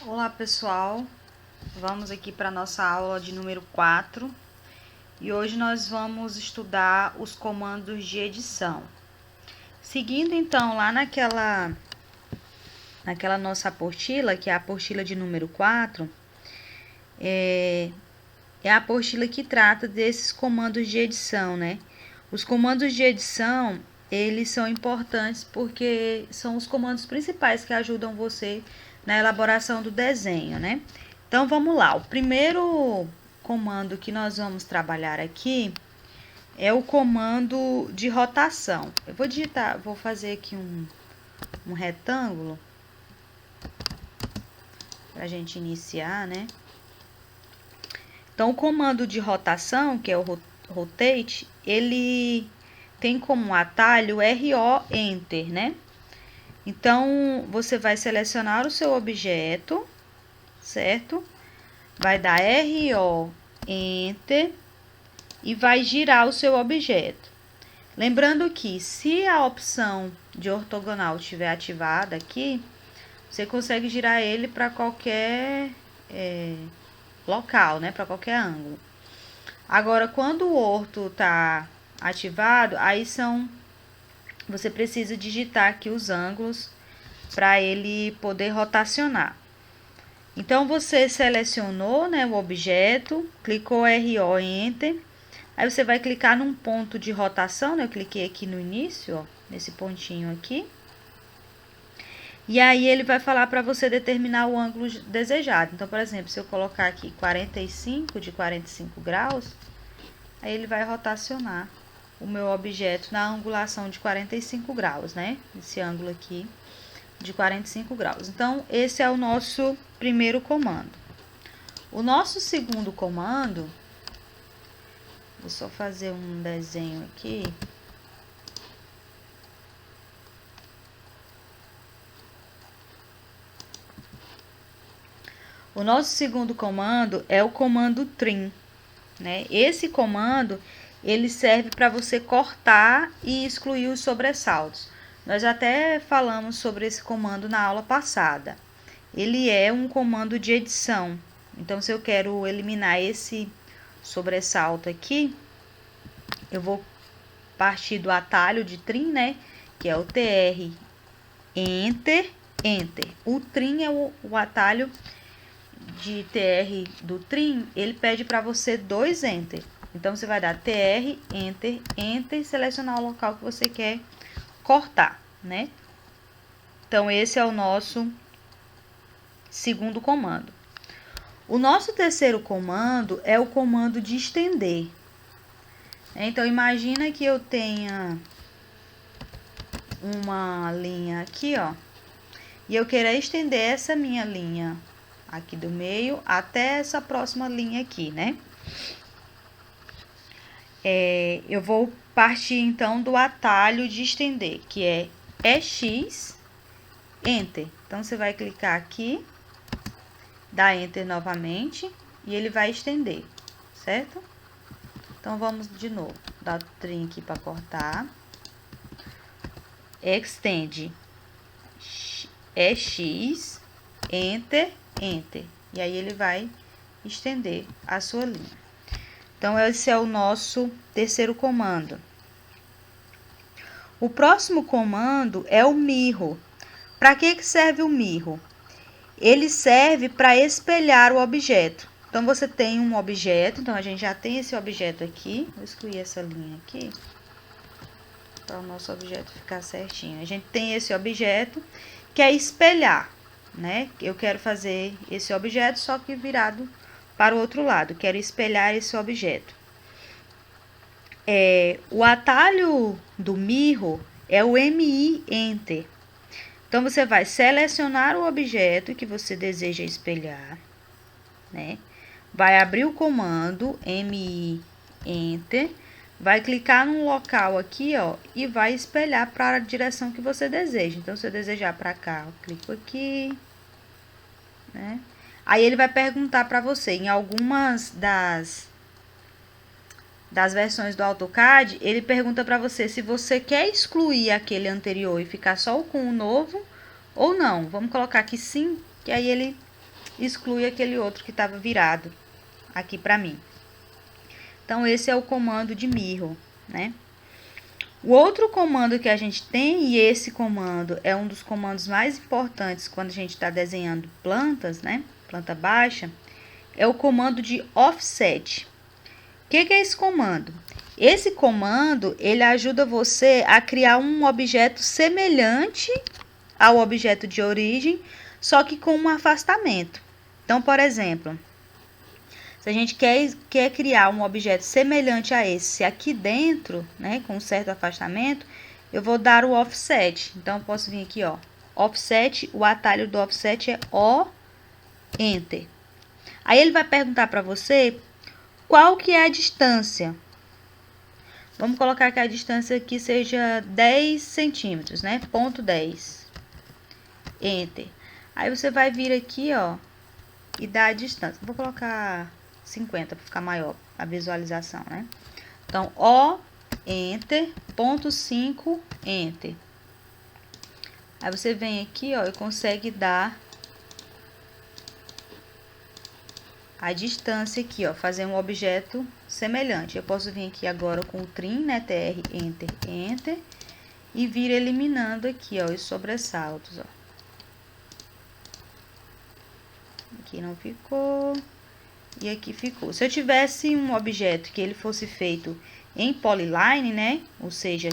Olá pessoal, vamos aqui para nossa aula de número 4 e hoje nós vamos estudar os comandos de edição. Seguindo então lá naquela nossa apostila, que é a apostila de número 4, é a apostila que trata desses comandos de edição, né? Os comandos de edição, eles são importantes porque são os comandos principais que ajudam você na elaboração do desenho, né? Então, vamos lá. O primeiro comando que nós vamos trabalhar aqui é o comando de rotação. Eu vou digitar, vou fazer aqui um retângulo para a gente iniciar, né? Então, o comando de rotação, que é o rotate, ele tem como atalho RO Enter, né? Então, você vai selecionar o seu objeto, certo? Vai dar RO Enter e vai girar o seu objeto. Lembrando que se a opção de ortogonal estiver ativada aqui, você consegue girar ele para qualquer local, né? Para qualquer ângulo. Agora, quando o orto está ativado, aí você precisa digitar aqui os ângulos para ele poder rotacionar. Então, você selecionou, né, o objeto, clicou RO Enter, aí você vai clicar num ponto de rotação, né, eu cliquei aqui no início, ó, nesse pontinho aqui. E aí, ele vai falar para você determinar o ângulo desejado. Então, por exemplo, se eu colocar aqui 45 de 45 graus, aí ele vai rotacionar o meu objeto na angulação de 45 graus, né? Esse ângulo aqui de 45 graus. Então, esse é o nosso primeiro comando. O nosso segundo comando, vou só fazer um desenho aqui. O nosso segundo comando é o comando trim, né? Esse comando, ele serve para você cortar e excluir os sobressaltos. Nós até falamos sobre esse comando na aula passada. Ele é um comando de edição. Então, se eu quero eliminar esse sobressalto aqui, eu vou partir do atalho de trim, né? Que é o TR, Enter, Enter. O trim é o atalho de TR do trim, ele pede para você 2 Enter. Então, você vai dar TR, Enter, Enter e selecionar o local que você quer cortar, né? Então, esse é o nosso segundo comando. O nosso terceiro comando é o comando de estender. Então, imagina que eu tenha uma linha aqui, ó, e eu queira estender essa minha linha aqui do meio até essa próxima linha aqui, né? Eu vou partir, então, do atalho de estender, que é EX, Enter. Então, você vai clicar aqui, dá Enter novamente, e ele vai estender, certo? Então, vamos de novo, dar o trim aqui para cortar. Extend, EX, Enter, Enter. E aí, ele vai estender a sua linha. Então, esse é o nosso terceiro comando. O próximo comando é o mirror. Para que serve o mirror? Ele serve para espelhar o objeto. Então, você tem um objeto, então a gente já tem esse objeto aqui. Vou excluir essa linha aqui, para o nosso objeto ficar certinho. A gente tem esse objeto que é espelhar, né? Eu quero fazer esse objeto, só que virado para o outro lado. Quero espelhar esse objeto. O atalho do mirror é o MI Enter. Então, você vai selecionar o objeto que você deseja espelhar, né? Vai abrir o comando MI Enter, vai clicar num local aqui, ó, e vai espelhar para a direção que você deseja. Então, se eu desejar para cá, eu clico aqui, né? Aí, ele vai perguntar para você, em algumas das versões do AutoCAD, ele pergunta para você se você quer excluir aquele anterior e ficar só com o novo ou não. Vamos colocar aqui sim, que aí ele exclui aquele outro que estava virado aqui para mim. Então, esse é o comando de mirror, né? O outro comando que a gente tem, e esse comando é um dos comandos mais importantes quando a gente está desenhando plantas, né? Planta baixa, é o comando de offset. O que é esse comando? Esse comando, ele ajuda você a criar um objeto semelhante ao objeto de origem, só que com um afastamento. Então, por exemplo, se a gente quer criar um objeto semelhante a esse aqui dentro, né, com um certo afastamento, eu vou dar o offset. Então, eu posso vir aqui, ó, offset, o atalho do offset é O, Enter. Aí, ele vai perguntar para você qual que é a distância. Vamos colocar que a distância aqui seja 10 centímetros, né, ponto 10. Enter. Aí, você vai vir aqui, ó, e dar a distância. Vou colocar 50 para ficar maior a visualização, né? Então, O, Enter, ponto 5, Enter. Aí você vem aqui, ó, e consegue dar a distância aqui, ó, fazer um objeto semelhante. Eu posso vir aqui agora com o trim, né, TR, Enter, Enter, e vir eliminando aqui, ó, os sobressaltos, ó. Aqui não ficou. E aqui ficou. Se eu tivesse um objeto que ele fosse feito em polyline, né? Ou seja,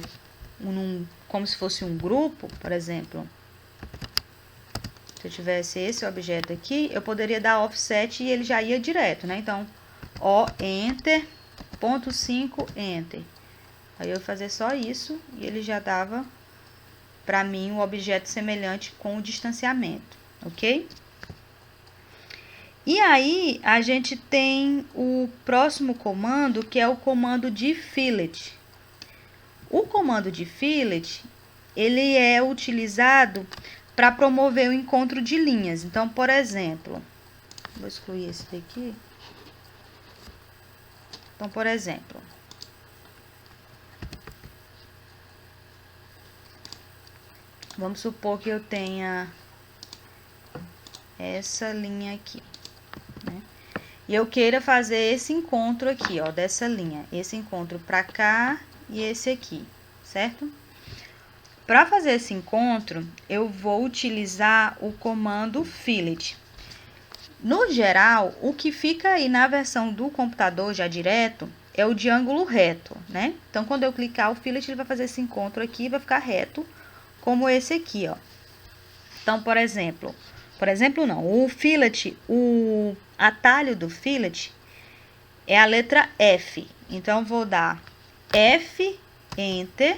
como se fosse um grupo, por exemplo. Se eu tivesse esse objeto aqui, eu poderia dar offset e ele já ia direto, né? Então, O, Enter, ponto 5, Enter. Aí eu ia fazer só isso e ele já dava para mim um objeto semelhante com o distanciamento, ok? E aí, a gente tem o próximo comando, que é o comando de fillet. O comando de fillet, ele é utilizado para promover o encontro de linhas. Então, por exemplo, vou excluir esse daqui. Então, por exemplo, vamos supor que eu tenha essa linha aqui, né? E eu queira fazer esse encontro aqui, ó, dessa linha. Esse encontro pra cá e esse aqui, certo? Para fazer esse encontro, eu vou utilizar o comando fillet. No geral, o que fica aí na versão do computador já direto é o de ângulo reto, né? Então, quando eu clicar o fillet, ele vai fazer esse encontro aqui e vai ficar reto, como esse aqui, ó. Então, por exemplo não, o fillet, o atalho do fillet é a letra F. Então, vou dar F, Enter,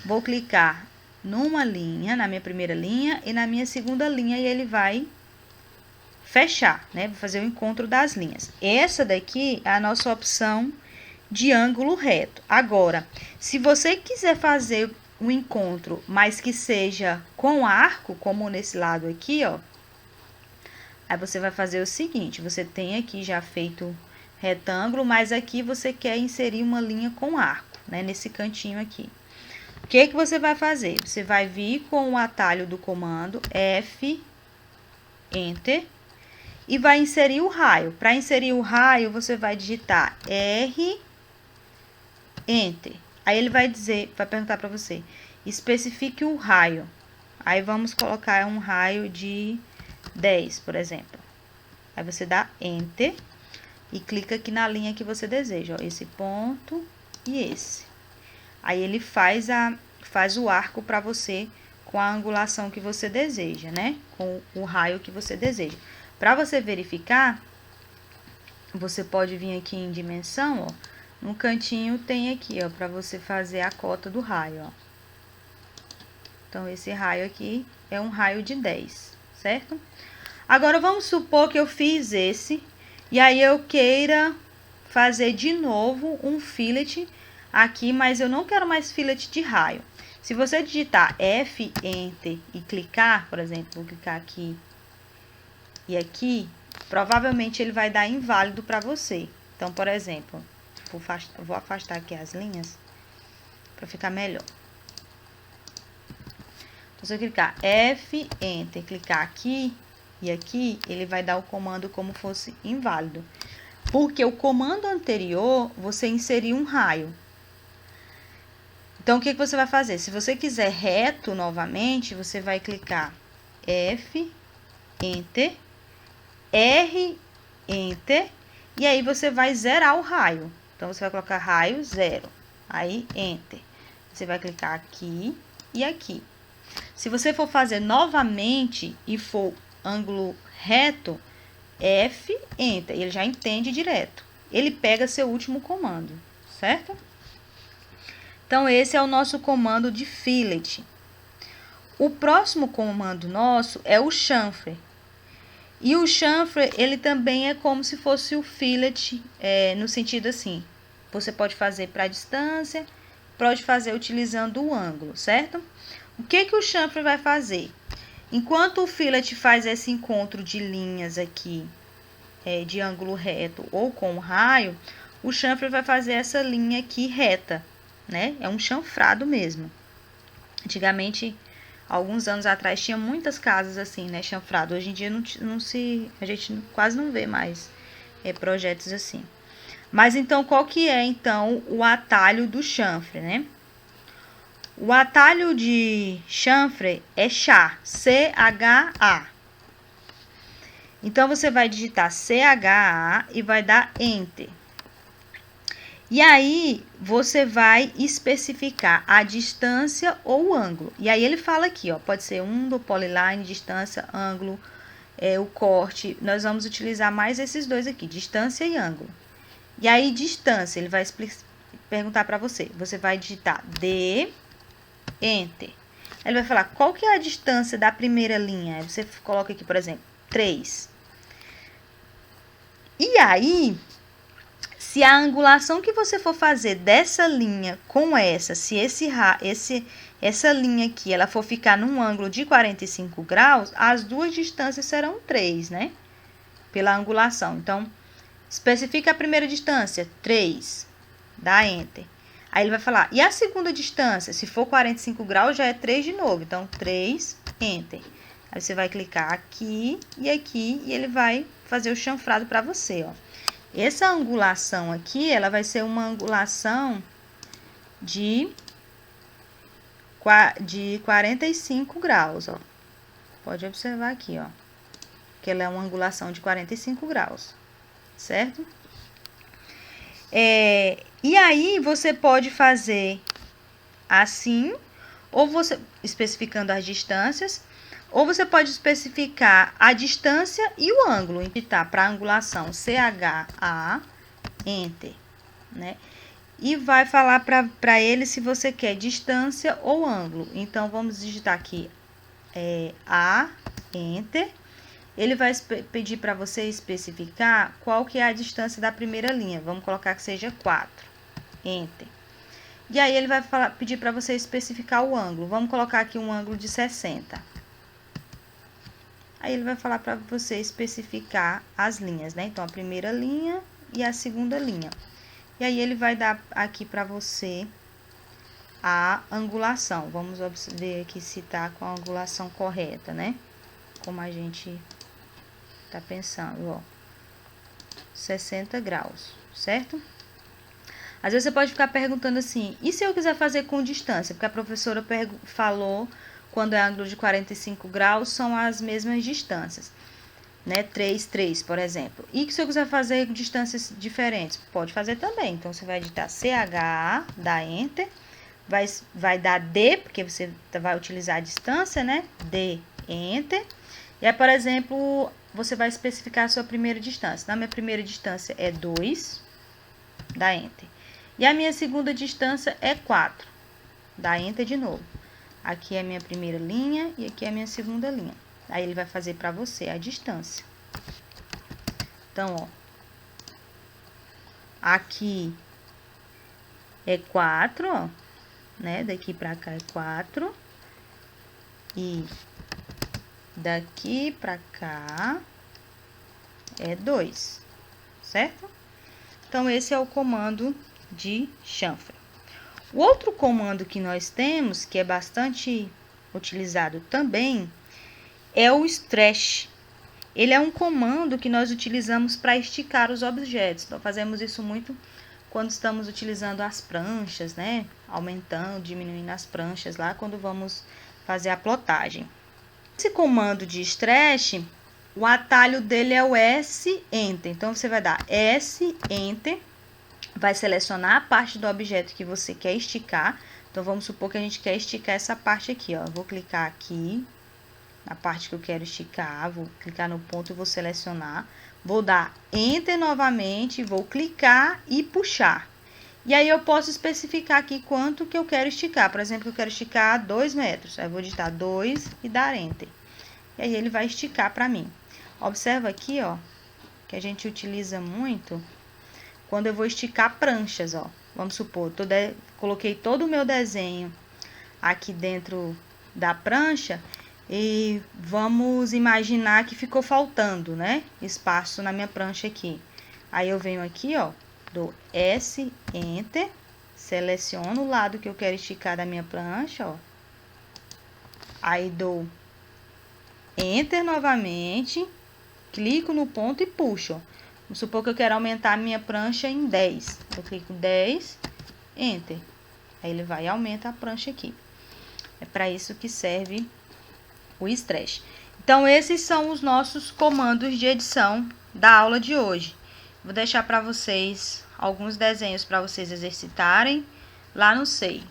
vou clicar numa linha, na minha primeira linha e na minha segunda linha, e ele vai fechar, né? Vou fazer o encontro das linhas. Essa daqui é a nossa opção de ângulo reto. Agora, se você quiser fazer um encontro, mas que seja com arco, como nesse lado aqui, ó, aí você vai fazer o seguinte, você tem aqui já feito retângulo, mas aqui você quer inserir uma linha com arco, né, nesse cantinho aqui. O que que você vai fazer? Você vai vir com o atalho do comando F, Enter, e vai inserir o raio. Para inserir o raio, você vai digitar R, Enter. Aí ele vai perguntar para você, especifique o raio. Aí vamos colocar um raio de 10, por exemplo. Aí você dá Enter e clica aqui na linha que você deseja, ó, esse ponto e esse. Aí ele faz o arco para você com a angulação que você deseja, né? Com o raio que você deseja. Para você verificar, você pode vir aqui em dimensão, ó. No cantinho tem aqui, ó, para você fazer a cota do raio, ó. Então, esse raio aqui é um raio de 10, certo? Agora, vamos supor que eu fiz esse, e aí eu queira fazer de novo um fillet aqui, mas eu não quero mais fillet de raio. Se você digitar F, Enter e clicar, por exemplo, vou clicar aqui e aqui, provavelmente ele vai dar inválido para você. Então, por exemplo, vou afastar aqui as linhas para ficar melhor. Então, se eu clicar F, Enter, clicar aqui, e aqui, ele vai dar o comando como fosse inválido. Porque o comando anterior, você inseriu um raio. Então, o que você vai fazer? Se você quiser reto novamente, você vai clicar F, Enter, R, Enter, e aí você vai zerar o raio. Então, você vai colocar raio 0, aí Enter. Você vai clicar aqui e aqui. Se você for fazer novamente e for ângulo reto, F, Enter, ele já entende direto. Ele pega seu último comando, certo? Então, esse é o nosso comando de fillet. O próximo comando nosso é o chanfer. E o chanfer, ele também é como se fosse o fillet, no sentido assim. Você pode fazer para a distância, pode fazer utilizando o ângulo, certo? O que o chanfer vai fazer? Enquanto o fillet faz esse encontro de linhas aqui, de ângulo reto ou com raio, o chanfer vai fazer essa linha aqui reta, né? É um chanfrado mesmo. Antigamente, alguns anos atrás, tinha muitas casas assim, né? Chanfrado. Hoje em dia a gente quase não vê mais projetos assim. Mas então, qual que é então o atalho do chanfer, né? O atalho de chanfer é char, C-H-A. Então, você vai digitar C-H-A e vai dar Enter. E aí, você vai especificar a distância ou o ângulo. E aí, ele fala aqui, ó, pode ser do polyline, distância, ângulo, o corte. Nós vamos utilizar mais esses dois aqui, distância e ângulo. E aí, distância, ele vai perguntar para você. Você vai digitar D, Enter. Ele vai falar qual que é a distância da primeira linha. Aí você coloca aqui, por exemplo, 3. E aí, se a angulação que você for fazer dessa linha com essa, se essa linha aqui, ela for ficar num ângulo de 45 graus, as duas distâncias serão 3, né? Pela angulação. Então, especifica a primeira distância, 3. Dá Enter. Aí ele vai falar, e a segunda distância? Se for 45 graus, já é 3 de novo. Então, 3, Enter. Aí você vai clicar aqui, e ele vai fazer o chanfrado para você, ó. Essa angulação aqui, ela vai ser uma angulação de 45 graus, ó. Pode observar aqui, ó. Que ela é uma angulação de 45 graus, certo? E aí, você pode fazer assim, ou você especificando as distâncias, ou você pode especificar a distância e o ângulo. Digitar para angulação CHA, Enter, né? E vai falar para ele se você quer distância ou ângulo. Então, vamos digitar aqui A, Enter. Ele vai pedir para você especificar qual que é a distância da primeira linha. Vamos colocar que seja 4. Enter. E aí, ele vai pedir para você especificar o ângulo. Vamos colocar aqui um ângulo de 60. Aí, ele vai falar para você especificar as linhas, né? Então, a primeira linha e a segunda linha. E aí, ele vai dar aqui para você a angulação. Vamos ver aqui se tá com a angulação correta, né? Como a gente tá pensando, ó. 60 graus, certo? Às vezes você pode ficar perguntando assim, e se eu quiser fazer com distância? Porque a professora falou, quando é ângulo de 45 graus, são as mesmas distâncias, né? 3, 3, por exemplo. E se eu quiser fazer distâncias diferentes? Pode fazer também. Então, você vai digitar CHA, dá Enter, vai dar D, porque você vai utilizar a distância, né? D, Enter. E aí, por exemplo, você vai especificar a sua primeira distância. Na minha primeira distância é 2, dá Enter. E a minha segunda distância é 4, dá Enter de novo. Aqui é a minha primeira linha e aqui é a minha segunda linha. Aí, ele vai fazer para você a distância. Então, ó. Aqui é 4, ó. Né? Daqui para cá é 4. E daqui para cá é 2, certo? Então, esse é o comando de chanfer. O outro comando que nós temos, que é bastante utilizado também, é o stretch. ele é um comando que nós utilizamos para esticar os objetos. Então, fazemos isso muito quando estamos utilizando as pranchas, né? Aumentando, diminuindo as pranchas lá quando vamos fazer a plotagem. Esse comando de stretch, o atalho dele é o S, Enter. Então, você vai dar S, Enter, vai selecionar a parte do objeto que você quer esticar. Então, vamos supor que a gente quer esticar essa parte aqui, ó. Eu vou clicar aqui na parte que eu quero esticar, vou clicar no ponto e vou selecionar. Vou dar Enter novamente, vou clicar e puxar. E aí, eu posso especificar aqui quanto que eu quero esticar. Por exemplo, eu quero esticar 2 metros. Aí, eu vou digitar 2 e dar Enter. E aí, ele vai esticar para mim. Observa aqui, ó, que a gente utiliza muito quando eu vou esticar pranchas, ó. Vamos supor, coloquei todo o meu desenho aqui dentro da prancha e vamos imaginar que ficou faltando, né, espaço na minha prancha aqui. Aí, eu venho aqui, ó, dou S, Enter, seleciono o lado que eu quero esticar da minha prancha, ó. Aí, dou Enter novamente, clico no ponto e puxo. Vamos supor que eu quero aumentar a minha prancha em 10. Eu clico 10, Enter. Aí, ele vai e aumenta a prancha aqui. É para isso que serve o stretch. Então, esses são os nossos comandos de edição da aula de hoje. Vou deixar para vocês alguns desenhos para vocês exercitarem lá no SEI.